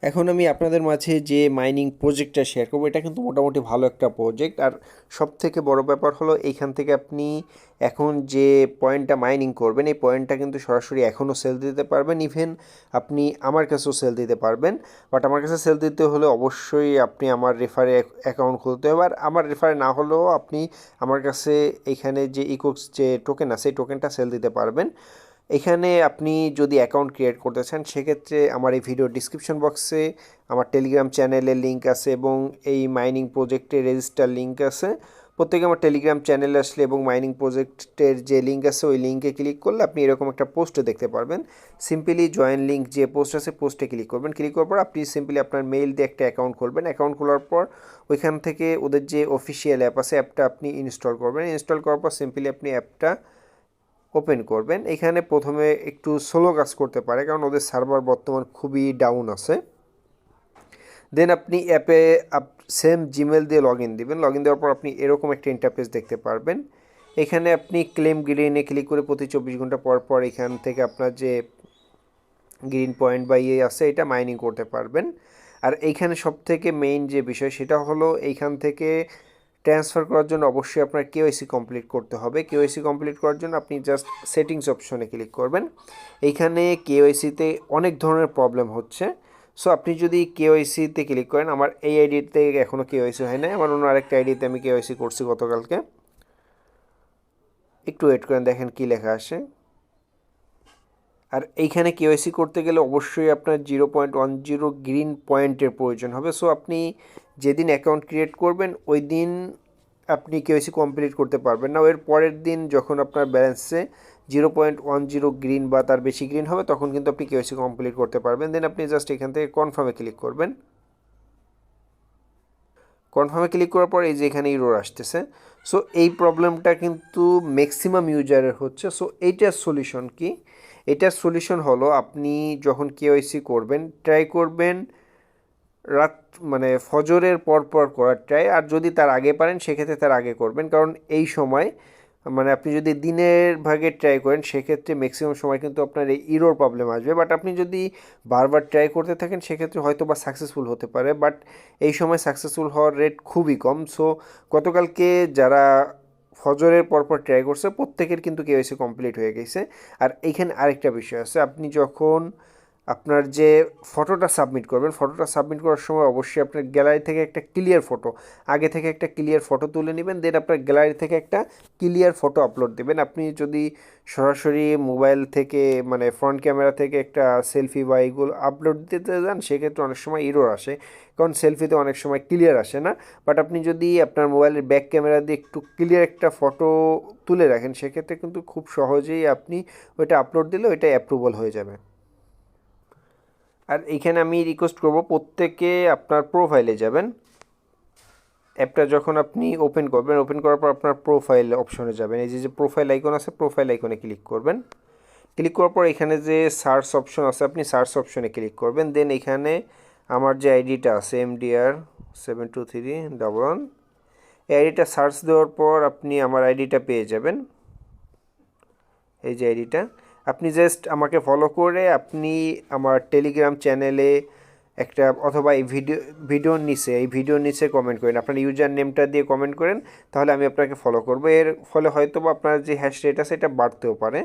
এখন আমি আপনাদের মাঝে যে মাইনিং প্রজেক্টটা শেয়ার করবো এটা কিন্তু মোটামুটি ভালো একটা প্রজেক্ট। আর সব থেকে বড় ব্যাপার হলো এইখান থেকে আপনি এখন যে পয়েন্টটা মাইনিং করবেন এই পয়েন্টটা কিন্তু সরাসরি এখনও সেল দিতে পারবেন। ইভেন আপনি আমার কাছেও সেল দিতে পারবেন। বাট আমার কাছে সেল দিতে হলে অবশ্যই আপনি আমার রেফারে অ্যাকাউন্ট খুলতে হবে। আর আমার রেফারে না হলেও আপনি আমার কাছে এইখানে যে ইকোক্স যে টোকেন আছে এই টোকেনটা সেল দিতে পারবেন। এখানে আপনি যদি অ্যাকাউন্ট ক্রিয়েট করতে চান সেক্ষেত্রে আমার এই ভিডিও ডিসক্রিপশন বক্সে আমার টেলিগ্রাম চ্যানেলের লিঙ্ক আছে এবং এই মাইনিং প্রজেক্টের রেজিস্টার লিঙ্ক আছে। প্রত্যেকে আমার টেলিগ্রাম চ্যানেলে আসলে এবং মাইনিং প্রজেক্টের যে লিঙ্ক আছে ওই লিঙ্কে ক্লিক করলে আপনি এরকম একটা পোস্টে দেখতে পারবেন। সিম্পলি জয়েন লিঙ্ক যে পোস্ট আছে পোস্টে ক্লিক করবেন। ক্লিক করার পর আপনি সিম্পলি আপনার মেইল দিয়ে একটা অ্যাকাউন্ট খুলবেন। অ্যাকাউন্ট খোলার পর ওইখান থেকে ওদের যে অফিসিয়াল অ্যাপ আছে অ্যাপটা আপনি ইনস্টল করবেন। ইনস্টল করার পর সিম্পলি আপনি অ্যাপটা ওপেন করবেন। এখানে প্রথমে একটু স্লো কাজ করতে পারে কারণ ওদের সার্ভার বর্তমান খুবই ডাউন আছে। দেন আপনি অ্যাপে সেম জিমেল দিয়ে লগ ইন দেবেন। লগ ইন দেওয়ার পর আপনি এরকম একটা ইন্টারফেস দেখতে পারবেন। এখানে আপনি ক্লেম গ্রিনে ক্লিক করে প্রতি 24 ঘন্টা পর পর এখান থেকে আপনার যে গ্রিন পয়েন্ট বা ইয়ে আছে এটা মাইনিং করতে পারবেন। আর এইখানে সবথেকে মেইন যে বিষয় সেটা হলো এইখান থেকে ট্রান্সফার করার জন্য অবশ্যই আপনার কেওয়াইসি কমপ্লিট করতে হবে। কেওয়াইসি কমপ্লিট করার জন্য আপনি জাস্ট সেটিংস অপশনে ক্লিক করবেন। এইখানে কেওয়াইসিতে অনেক ধরনের প্রবলেম হচ্ছে। সো আপনি যদি কেওয়াইসিতে ক্লিক করেন, আমার এই আইডিতে এখনও কেওয়াইসি হয় নাই, আমার অন্য আরেকটা আইডিতে আমি কেওয়াইসি করছি গতকালকে। একটু ওয়েট করেন, দেখেন কি লেখা আসে। আর এইখানে কেওয়াইসি করতে গেলে অবশ্যই আপনার 0.10 গ্রিন পয়েন্টের প্রয়োজন হবে। সো আপনি যেদিন অ্যাকাউন্ট ক্রিয়েট করবেন ওই দিন আপনি কেওয়াইসি কমপ্লিট করতে পারবেন না। এর পরের দিন যখন আপনার ব্যালেন্সে 0.10 গ্রিন বা তার বেশি গ্রিন হবে তখন কিন্তু আপনি কেওয়াইসি কমপ্লিট করতে পারবেন। দেন আপনি জাস্ট এখান থেকে কনফার্মে ক্লিক করবেন। কনফার্মে ক্লিক করার পর এই যে এখানে ইরর আসতেছে। সো এই প্রবলেমটা কিন্তু ম্যাক্সিমাম ইউজারের হচ্ছে। সো এইটার সলিউশন কি? এটার সলিউশন হলো আপনি যখন কেওয়াইসি করবেন ট্রাই করবেন রাত মানে ফজরের পর পর করার ট্রাই। আর যদি তার আগে পারেন সেক্ষেত্রে তার আগে করবেন, কারণ এই সময় মানে আপনি যদি দিনের ভাগে ট্রাই করেন সেক্ষেত্রে ম্যাক্সিমাম সময় কিন্তু আপনার এই ইরোর প্রবলেম আসবে। বাট আপনি যদি বারবার ট্রাই করতে থাকেন সেক্ষেত্রে হয়তো বা সাকসেসফুল হতে পারে, বাট এই সময় সাকসেসফুল হওয়ার রেট খুবই কম। সো গতকালকে যারা ফজরের পরপর ট্রাই করছে প্রত্যেকের কিন্তু কেওয়াইসি কমপ্লিট হয়ে গেছে। আর এইখানে আরেকটা বিষয় আছে, আপনি যখন আপনার যে ফটোটা সাবমিট করবেন ফটোটা সাবমিট করার সময় অবশ্যই আপনার গ্যালারি থেকে একটা ক্লিয়ার ফটো আগে থেকে একটা ক্লিয়ার ফটো তুলে নেবেন। দেন আপনার গ্যালারি থেকে একটা ক্লিয়ার ফটো আপলোড দেবেন। আপনি যদি সরাসরি মোবাইল থেকে মানে ফ্রন্ট ক্যামেরা থেকে একটা সেলফি বা এগুলো আপলোড দিতে যান সেক্ষেত্রে অনেক সময় ইরর আসে, কারণ সেলফিতে অনেক সময় ক্লিয়ার আসে না। বাট আপনি যদি আপনার মোবাইলের ব্যাক ক্যামেরা দিয়ে একটু ক্লিয়ার একটা ফটো তুলে রাখেন সেক্ষেত্রে কিন্তু খুব সহজেই আপনি ওইটা আপলোড দিলে ওইটা অ্যাপ্রুভাল হয়ে যাবে। আর এইখানে আমি রিকোয়েস্ট করব প্রত্যেকে আপনার প্রোফাইলে যাবেন। অ্যাপটা যখন আপনি ওপেন করবেন, ওপেন করার পর আপনার প্রোফাইল অপশনে যাবেন। এই যে প্রোফাইল আইকন আছে প্রোফাইল আইকনে ক্লিক করবেন। ক্লিক করার পর এখানে যে সার্চ অপশন আছে আপনি সার্চ অপশনে ক্লিক করবেন। দেন এখানে আমার যে আইডিটা আছে MDR723111 এই আইডিটা সার্চ দেওয়ার পর আপনি আমার আইডিটা পেয়ে যাবেন। এই যে আইডিটা আপনি জাস্ট আমাকে ফলো করে আপনি আমার টেলিগ্রাম চ্যানেলে একটা অথবা এই ভিডিওর নিচে কমেন্ট করেন, আপনার ইউজার নেমটা দিয়ে কমেন্ট করেন, তাহলে আমি আপনাকে ফলো করবো। এর ফলে হয়তো বা আপনার যে হ্যাশ রেট আছে এটা বাড়তেও পারে।